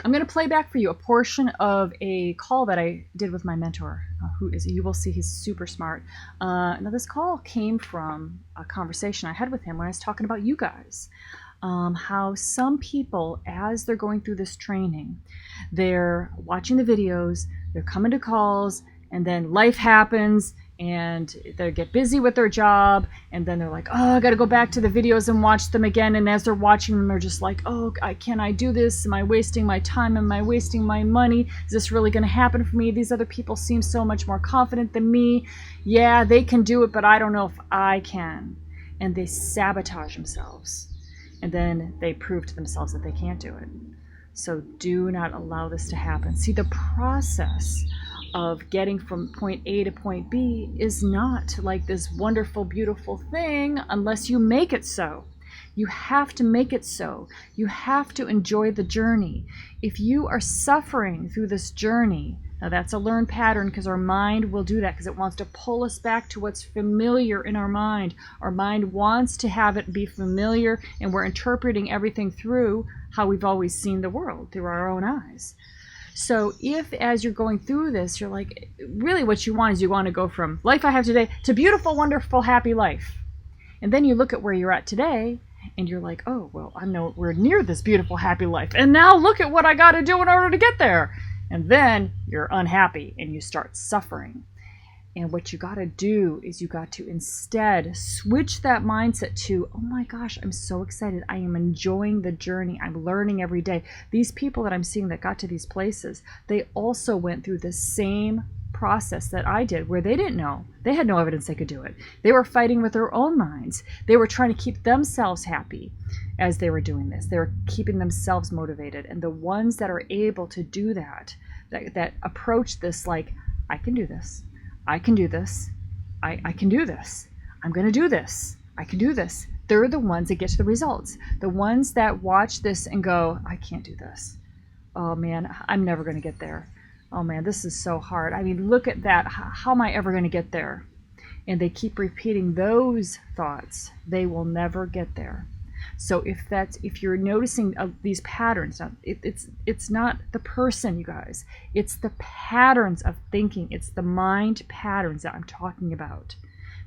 I'm going to play back for you a portion of a call that I did with my mentor, who is, you will see he's super smart. Now, this call came from a conversation I had with him when I was talking about you guys. How some people, as they're going through this training, they're watching the videos, they're coming to calls, and then life happens, and they get busy with their job, and then they're like, oh, I got to go back to the videos and watch them again. And as they're watching them, they're just like, oh, can I do this? Am I wasting my time? Am I wasting my money? Is this really going to happen for me? These other people seem so much more confident than me. Yeah, they can do it, but I don't know if I can. And they sabotage themselves. And then they prove to themselves that they can't do it. So do not allow this to happen. See, the process of getting from point A to point B is not like this wonderful, beautiful thing unless you make it so. You have to make it so. You have to enjoy the journey. If you are suffering through this journey, now that's a learned pattern, because our mind will do that because it wants to pull us back to what's familiar in our mind. Our mind wants to have it be familiar, and we're interpreting everything through how we've always seen the world, through our own eyes. So if, as you're going through this, you're like, really what you want is you want to go from life I have today to beautiful, wonderful, happy life. And then you look at where you're at today, and you're like, oh, well, I'm nowhere near this beautiful, happy life. And now look at what I got to do in order to get there. And then you're unhappy and you start suffering. And what you got to do is you got to instead switch that mindset to, oh my gosh, I'm so excited. I am enjoying the journey. I'm learning every day. These people that I'm seeing that got to these places, they also went through the same process that I did, where they didn't know. They had no evidence they could do it. They were fighting with their own minds. They were trying to keep themselves happy as they were doing this. They were keeping themselves motivated. And the ones that are able to do that approach this like, I can do this. I can do this. I can do this. I'm going to do this. I can do this. They're the ones that get to the results. The ones that watch this and go, I can't do this. Oh man, I'm never going to get there. Oh man, this is so hard. I mean, look at that. How am I ever going to get there? And they keep repeating those thoughts. They will never get there. So if you're noticing these patterns, now it's not the person, you guys. It's the patterns of thinking. It's the mind patterns that I'm talking about.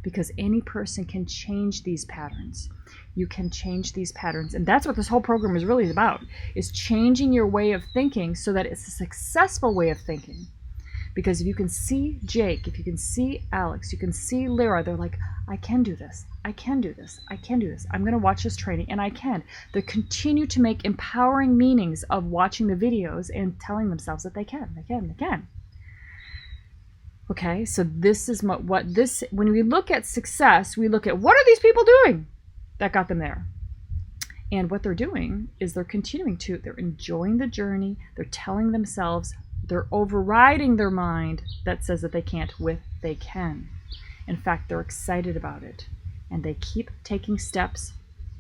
Because any person can change these patterns. You can change these patterns. And that's what this whole program is really about, is changing your way of thinking so that it's a successful way of thinking. Because if you can see Jake, if you can see Alex, you can see Lyra, they're like, I can do this. I can do this. I can do this. I'm going to watch this training, and I can. They continue to make empowering meanings of watching the videos and telling themselves that they can, they can, they can. Okay, so this is when we look at success, we look at what are these people doing that got them there? And what they're doing is they're enjoying the journey, they're telling themselves, they're overriding their mind that says that they can't with they can. In fact, they're excited about it. And they keep taking steps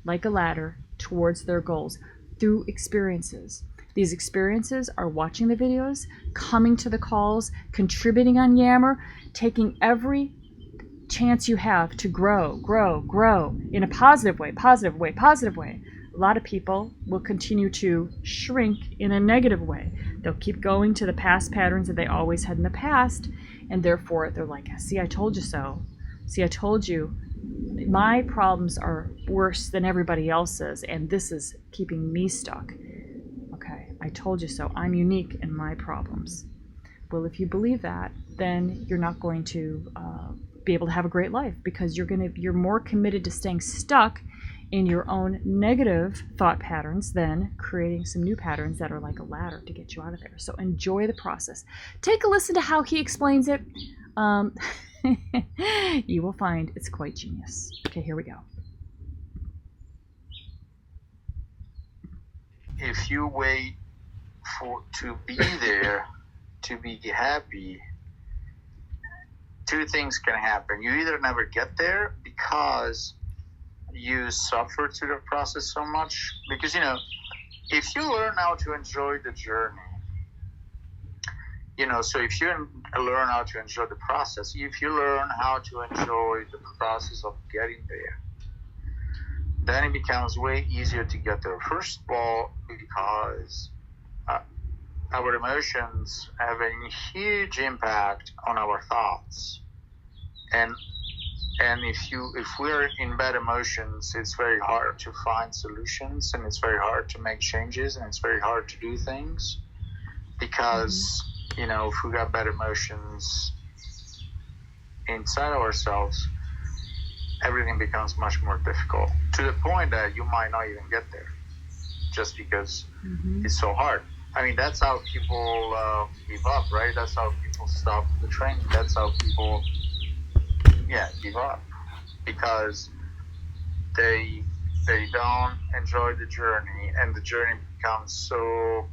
like a ladder towards their goals through experiences. These experiences are watching the videos, coming to the calls, contributing on Yammer, taking every chance you have to grow in a positive way. A lot of people will continue to shrink in a negative way. They'll keep going to the past patterns that they always had in the past, and therefore they're like, see, I told you so. See, I told you. My problems are worse than everybody else's, and this is keeping me stuck. Okay, I told you so. I'm unique in my problems. Well, if you believe that, then you're not going to be able to have a great life, because you're more committed to staying stuck in your own negative thought patterns than creating some new patterns that are like a ladder to get you out of there. So enjoy the process. Take a listen to how he explains it. You will find it's quite genius. Okay, here we go. If you wait to be there, to be happy, two things can happen. You either never get there because you suffer through the process so much. Because, if you learn how to enjoy the journey, so if you learn how to enjoy the process, if you learn how to enjoy the process of getting there, then it becomes way easier to get there. First of all, because our emotions have a huge impact on our thoughts. And if we're in bad emotions, it's very hard to find solutions, and it's very hard to make changes, and it's very hard to do things, because if we got bad emotions inside ourselves, everything becomes much more difficult, to the point that you might not even get there, just because it's so hard. I mean, that's how people give up, right? That's how people stop the training. That's how people, give up, because they don't enjoy the journey, and the journey becomes so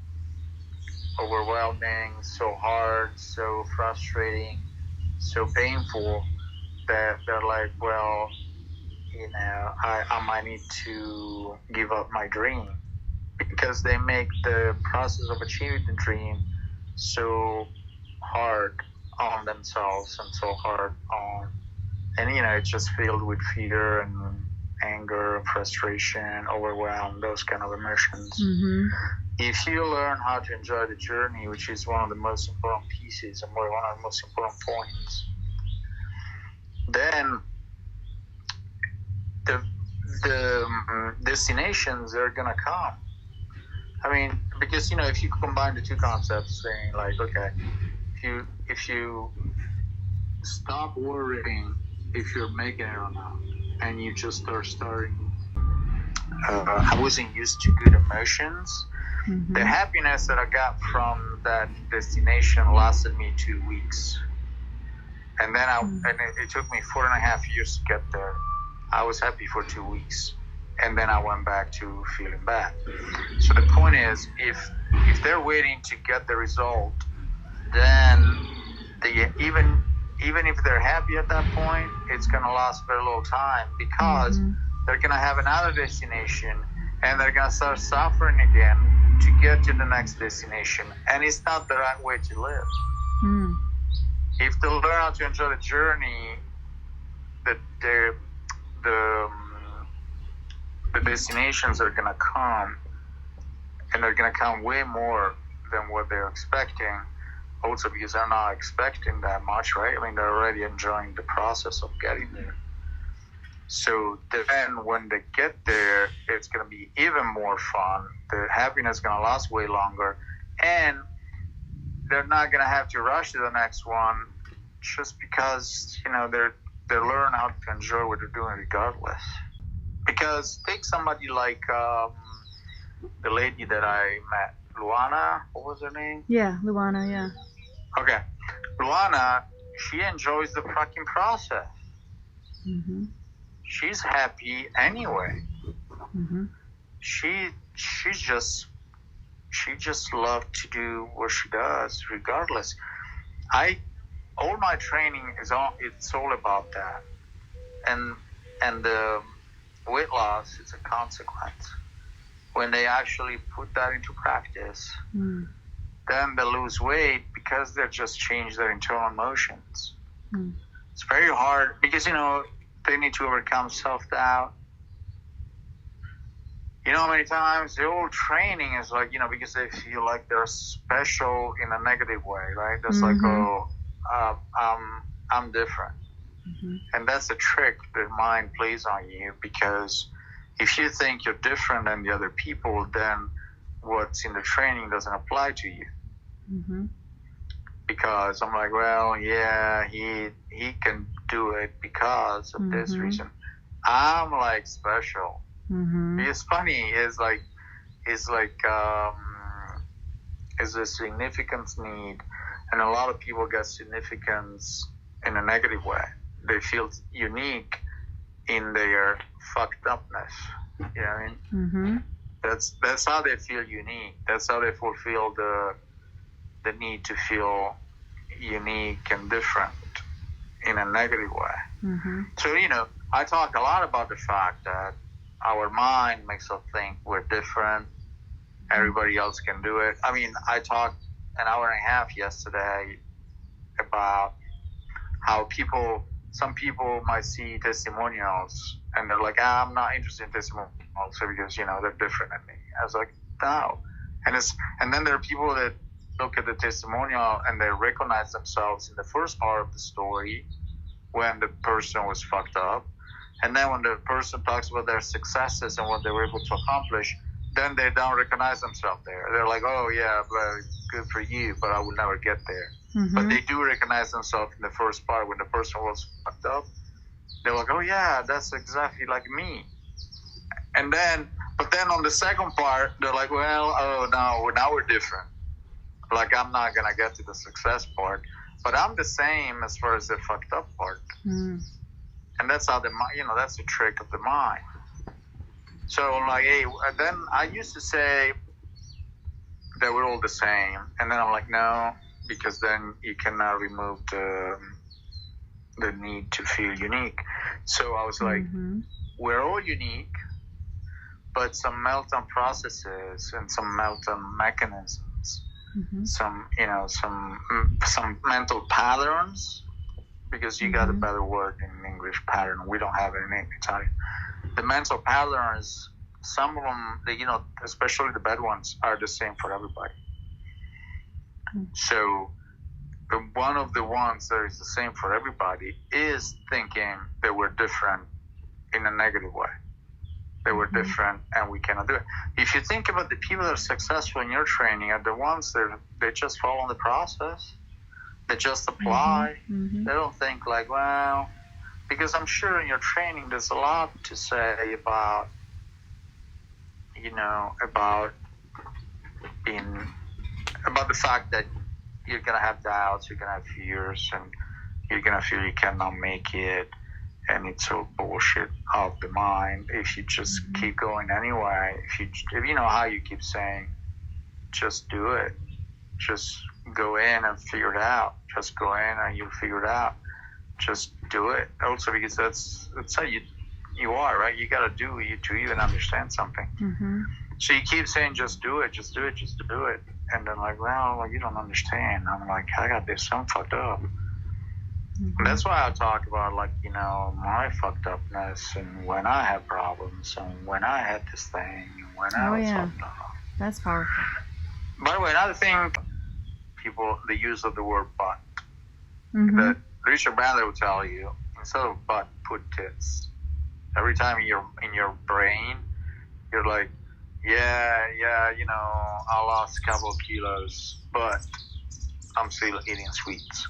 overwhelming, so hard, so frustrating, so painful, that they're like, well, I might need to give up my dream, because they make the process of achieving the dream so hard on themselves, and so hard on, and it's just filled with fear and anger, frustration, overwhelm, those kind of emotions. If you learn how to enjoy the journey, which is one of the most important pieces and one of the most important points, then the destinations are gonna come. I mean, because if you combine the two concepts, saying like, okay, if you stop worrying if you're making it or not, and you just start starting. I wasn't used to good emotions. The happiness that I got from that destination lasted me 2 weeks, and then it took me 4.5 years to get there. I was happy for 2 weeks, and then I went back to feeling bad. So the point is, if they're waiting to get the result, then even if they're happy at that point, it's going to last very little time, because they're going to have another destination, and they're going to start suffering again to get to the next destination, and it's not the right way to live. If they learn how to enjoy the journey, the destinations are going to come, and they're going to come way more than what they're expecting. Also, because they're not expecting that much, right? I mean, they're already enjoying the process of getting there. So then when they get there, it's going to be even more fun. The happiness is going to last way longer, and they're not going to have to rush to the next one, just because they learn how to enjoy what they're doing regardless. Because take somebody like the lady that I met, Luana. What was her name? Yeah, Luana. Yeah. Okay, Luana. She enjoys the fucking process. She's happy anyway. She just loves to do what she does regardless. All my training it's all about that, and the weight loss is a consequence. When they actually put that into practice, then they lose weight, because they just change their internal emotions. It's very hard, because they need to overcome self-doubt. How many times the whole training is like, because they feel like they're special in a negative way, right? That's like, I'm different. And that's the trick the mind plays on you, because if you think you're different than the other people, then what's in the training doesn't apply to you. Because I'm like, well, yeah, he can do it because of this reason. I'm like special. It's funny. It's a significance need, and a lot of people get significance in a negative way. They feel unique in their fucked upness. You know what I mean? That's how they feel unique. That's how they fulfill the need to feel unique and different in a negative way. So I talk a lot about the fact that our mind makes us think we're different. Everybody else can do it. I mean, I talked an hour and a half yesterday about how some people might see testimonials and they're like, I'm not interested in testimonials because they're different than me. I was like, no. And then there are people that look at the testimonial and they recognize themselves in the first part of the story when the person was fucked up. And then when the person talks about their successes and what they were able to accomplish, then they don't recognize themselves there. They're like, oh, yeah, but good for you, but I will never get there. Mm-hmm. But they do recognize themselves in the first part when the person was fucked up. They're like, oh, yeah, that's exactly like me. And then, but then on the second part, they're like, well, oh, no, now we're different. Like, I'm not going to get to the success part, but I'm the same as far as the fucked up part. Mm. And that's how that's the trick of the mind. So, like, hey, then I used to say that we're all the same. And then I'm like, no, because then you cannot remove the need to feel unique. So I was like, we're all unique, but some meltdown processes and some meltdown mechanisms, some mental patterns, because you got a better word in English, pattern. We don't have it in Italian. The mental patterns, some of them, especially the bad ones, are the same for everybody. So one of the ones that is the same for everybody is thinking that we're different in a negative way. That we're different and we cannot do it. If you think about the people that are successful in your training are the ones that they just follow the process. They just apply. They don't think like, well, because I'm sure in your training there's a lot to say about, about the fact that you're going to have doubts, you're going to have fears, and you're going to feel you cannot make it, and it's all bullshit of the mind. If you just keep going anyway, if you know how you keep saying, just do it. Just go in and figure it out. Just go in and you'll figure it out. Just do it. Also, because that's how you are, right? You got to do it to even understand something. So you keep saying, just do it, just do it, just do it. And then like, well, you don't understand. I'm like, I got this, I'm fucked up. And that's why I talk about, like, my fucked upness and when I have problems and when I had this thing and when I was fucked up. That's powerful. By the way, another thing, people, the use of the word but. That Richard Bandler will tell you, instead of but, put tits. Every time in your brain, you're like, yeah, I lost a couple of kilos, but I'm still eating sweets.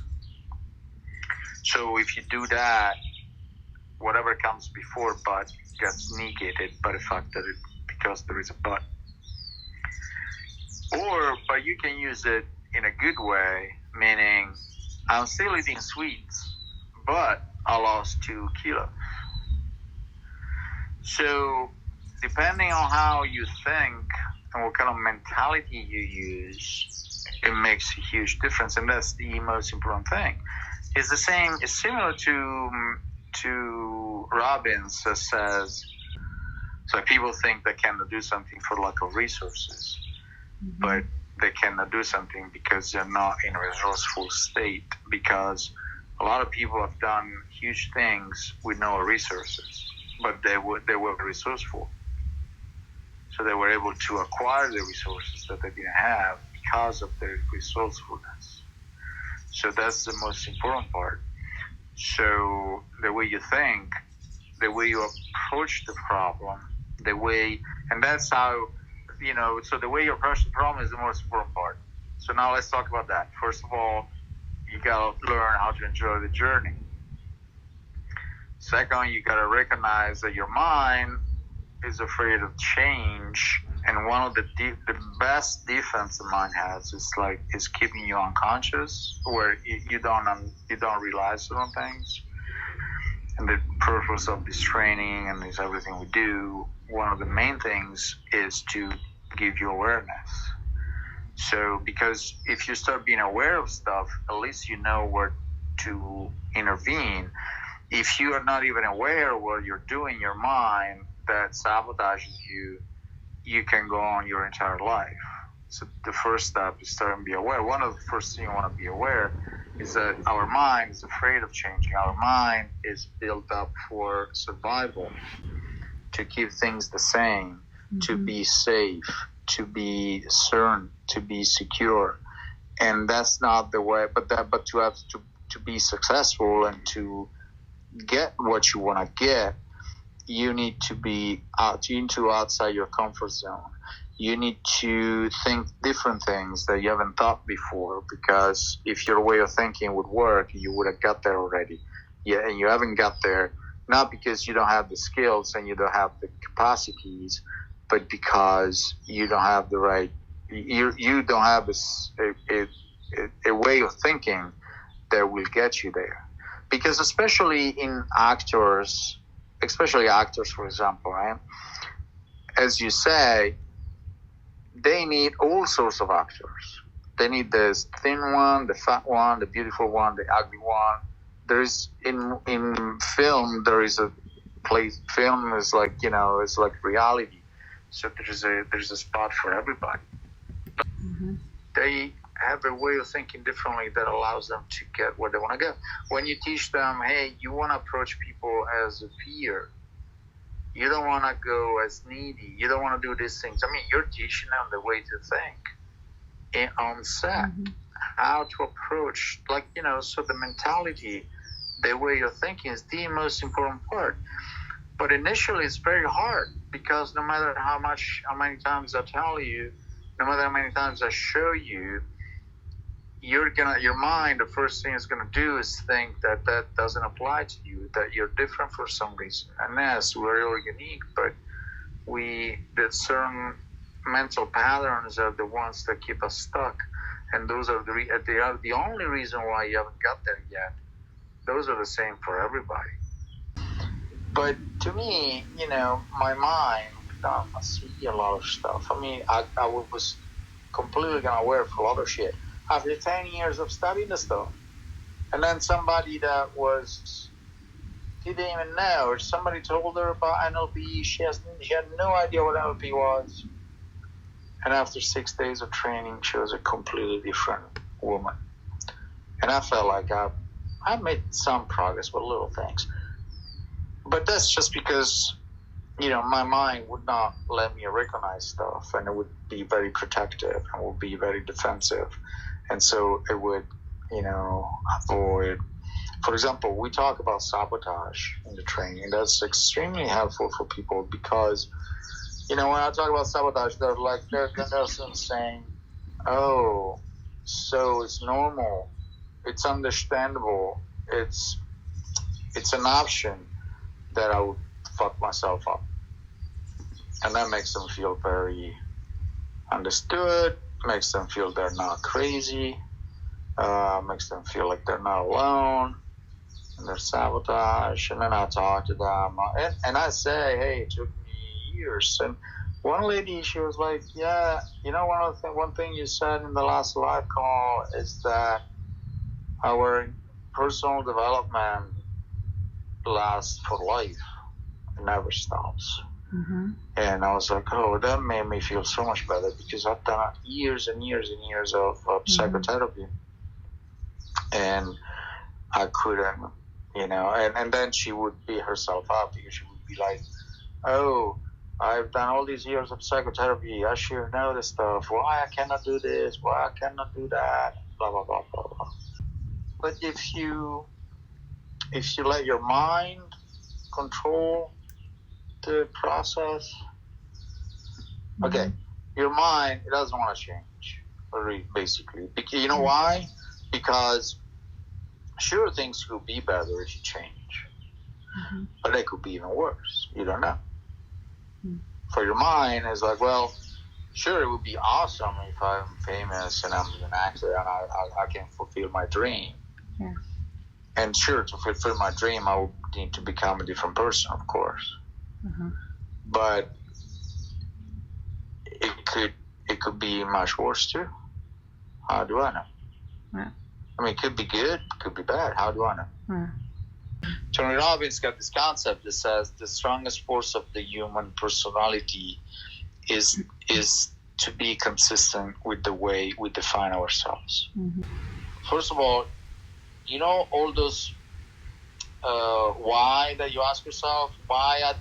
So if you do that, whatever comes before but gets negated by the fact that because there is a but. But you can use it in a good way, meaning I'm still eating sweets, but I lost 2 kilos. So depending on how you think and what kind of mentality you use, it makes a huge difference, and that's the most important thing. It's the same. It's similar to Robbins that says, so people think they cannot do something for lack of resources, but they cannot do something because they're not in a resourceful state, because a lot of people have done huge things with no resources, but they were resourceful. So they were able to acquire the resources that they didn't have because of their resourcefulness. So that's the most important part. So the way you think, the way you approach the problem, and that's how, so the way you approach the problem is the most important part. So now let's talk about that. First of all, you got to learn how to enjoy the journey. Second, you got to recognize that your mind is afraid of change, and one of the best defense the mind has is keeping you unconscious, where you don't realize certain things. And the purpose of this training and this everything we do, one of the main things is to give you awareness. So because if you start being aware of stuff, at least you know where to intervene. If you are not even aware of what you're doing, your mind that sabotages you, you can go on your entire life. So the first step is starting to be aware. One of the first things you want to be aware is that our mind is afraid of changing. Our mind is built up for survival, to keep things the same, to be safe, to be certain, to be secure. and that's not the way. But to have to be successful and to get what you want to get, you need to be outside your comfort zone. You need to think different things that you haven't thought before, because if your way of thinking would work, you would have got there already. Yeah, and you haven't got there, not because you don't have the skills and you don't have the capacities, but because you don't have the right, you don't have a way of thinking that will get you there. Because especially in actors, for example, right? As you say, they need all sorts of actors. They need the thin one, the fat one, the beautiful one, the ugly one. There's in film, there is a place. Film is like, it's like reality. So there's a spot for everybody. Mm-hmm. They have a way of thinking differently that allows them to get where they want to go. When you teach them, hey, you want to approach people as a peer. You don't want to go as needy. You don't want to do these things. I mean, you're teaching them the way to think on set, Mm-hmm. how to approach, so the mentality, the way you're thinking is the most important part. But initially, it's very hard, because no matter how many times I tell you, no matter how many times I show you, your mind, the first thing it's gonna do is think that doesn't apply to you, that you're different for some reason. And yes, we're all unique, but that certain mental patterns are the ones that keep us stuck, and those are the only reason why you haven't got there yet. Those are the same for everybody. But to me, my mind does not see a lot of stuff. I mean, I was completely unaware for a lot of shit after 10 years of studying the stuff. And then somebody that didn't even know, or somebody told her about NLP, she had no idea what NLP was. And after 6 days of training, she was a completely different woman. And I felt like I made some progress with little things. But that's just because, my mind would not let me recognize stuff, and it would be very protective and would be very defensive. And so it would, avoid. For example, we talk about sabotage in the training. That's extremely helpful for people, because, when I talk about sabotage, they're saying, oh, so it's normal, it's understandable, it's an option that I would fuck myself up. And that makes them feel very understood, makes them feel they're not crazy, makes them feel like they're not alone in their sabotage. And then I talk to them, and I say, hey, it took me years. And one lady, she was like, yeah, one thing you said in the last live call is that our personal development lasts for life. It never stops. Mm-hmm. And I was like, oh, that made me feel so much better, because I've done years and years and years of psychotherapy. And I couldn't, and then she would beat herself up, because she would be like, oh, I've done all these years of psychotherapy. I should know this stuff. Why I cannot do this? Why I cannot do that? Blah, blah, blah, blah, blah. But if you let your mind control the process, okay, your mind, it doesn't want to change, basically. You know why? Because sure, things could be better if you change, but they could be even worse. You don't know. For your mind, it's like, well, sure, it would be awesome if I'm famous and I'm an actor and I can fulfill my dream. Yeah. And sure, to fulfill my dream, I would need to become a different person, of course. But it could be much worse too. How do I know? Yeah. I mean, it could be good, it could be bad. How do I know? Yeah. Tony Robbins got this concept that says the strongest force of the human personality is to be consistent with the way we define ourselves. First of all, all those why that you ask yourself, why I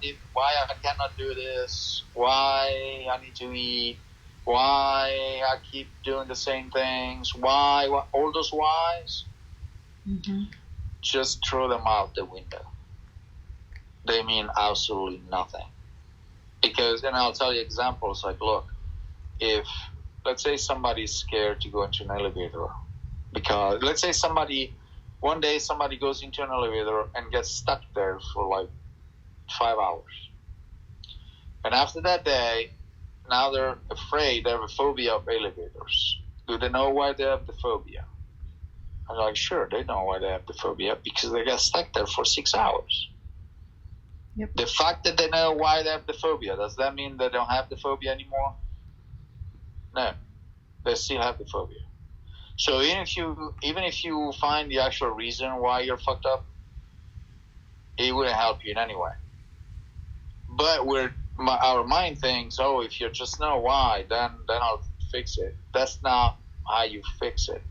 cannot do this, why I need to eat, Why I keep doing the same things? Why? All those whys, just throw them out the window. They mean absolutely nothing. Because, and I'll tell you examples, like, look, if, let's say somebody's scared to go into an elevator, because, let's say one day somebody goes into an elevator and gets stuck there for like 5 hours. And after that day, now they're afraid, they have a phobia of elevators. Do they know why they have the phobia? I'm like, sure, they know why they have the phobia, because they got stuck there for 6 hours. Yep. The fact that they know why they have the phobia, does that mean they don't have the phobia anymore? No, they still have the phobia. So even if you find the actual reason why you're fucked up, it wouldn't help you in any way. But our mind thinks, oh, if you just know why, then I'll fix it. That's not how you fix it.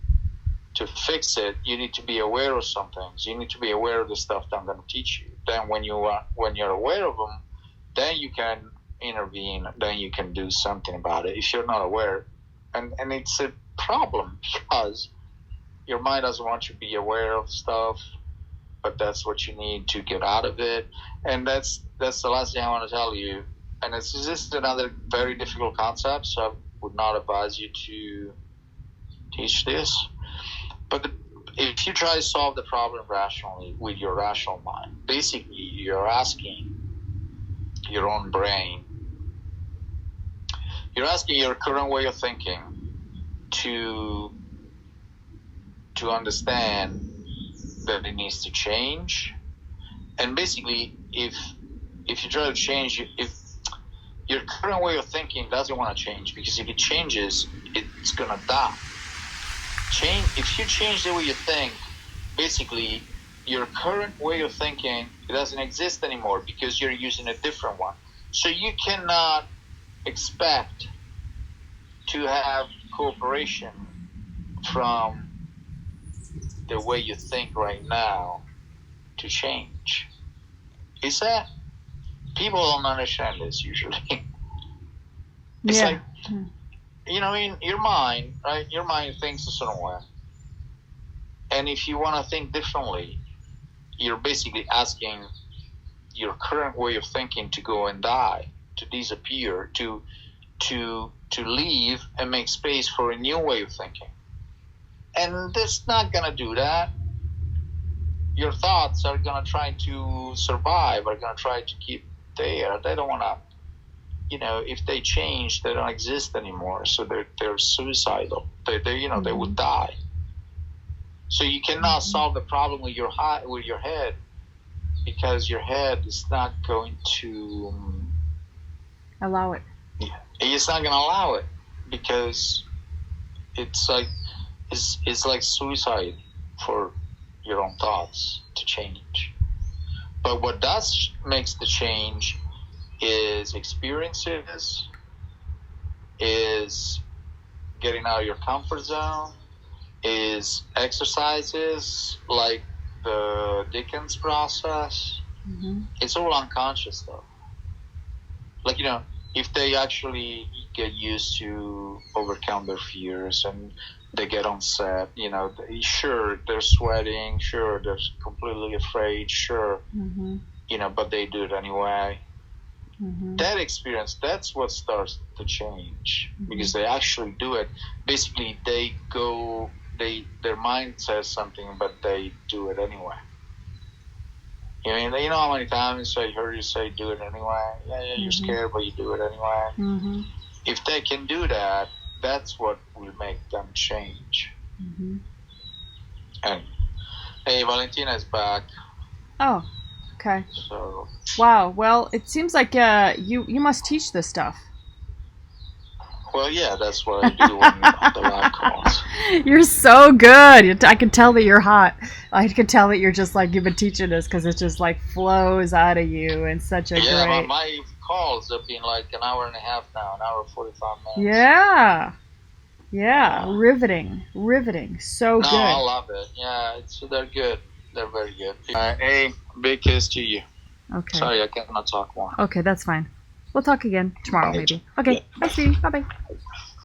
To fix it, you need to be aware of some things. You need to be aware of the stuff that I'm going to teach you. Then when you're aware of them, then you can intervene. Then you can do something about it. If you're not aware, and it's a problem because your mind doesn't want you to be aware of stuff, but that's what you need to get out of it. And that's the last thing I want to tell you. And it's just another very difficult concept, so I would not advise you to teach this. But if you try to solve the problem rationally with your rational mind, basically you're asking your own brain, you're asking your current way of thinking to understand that it needs to change. And basically, if you try to change, if your current way of thinking doesn't want to change, because if it changes, it's gonna die. If you change the way you think, basically your current way of thinking, it doesn't exist anymore because you're using a different one. So you cannot expect to have cooperation from the way you think right now to change. Is that people don't understand this usually? It's like, in your mind, right? Your mind thinks a certain way. And if you want to think differently, you're basically asking your current way of thinking to go and die, to disappear, to leave and make space for a new way of thinking. And that's not going to do that. Your thoughts are going to try to survive, are going to try to keep there. They don't want to, if they change, they don't exist anymore. So they're suicidal. They would die. So you cannot solve the problem with your head, because your head is not going to allow it. It's not going to allow it, because it's like suicide for your own thoughts to change. But what makes the change is experiences, is getting out of your comfort zone, is exercises like the Dickens process. It's all unconscious though. Like, if they actually get used to overcome their fears and they get on set, sure, they're sweating, sure, they're completely afraid, sure, but they do it anyway. That experience, that's what starts to change, because they actually do it. Basically, their mind says something, but they do it anyway. You know how many times I heard you say, do it anyway? Yeah, you're scared, but you do it anyway. If they can do that, that's what will make them change. And, hey, Valentina is back. Oh, okay. So. Wow, well, it seems like you must teach this stuff. Well, yeah, that's what I do on the live calls. You're so good. I can tell that you're hot. I can tell that you're just like, you've been teaching this, because it just like flows out of you in such a great... my calls have been like an hour and a half now, an hour and 45 minutes. Yeah, riveting, so good. No, I love it. Yeah, they're good. They're very good. Hey, big kiss to you. Okay. Sorry, I cannot talk more. Okay, that's fine. We'll talk again tomorrow, maybe. Okay, bye, Stevie. Bye-bye.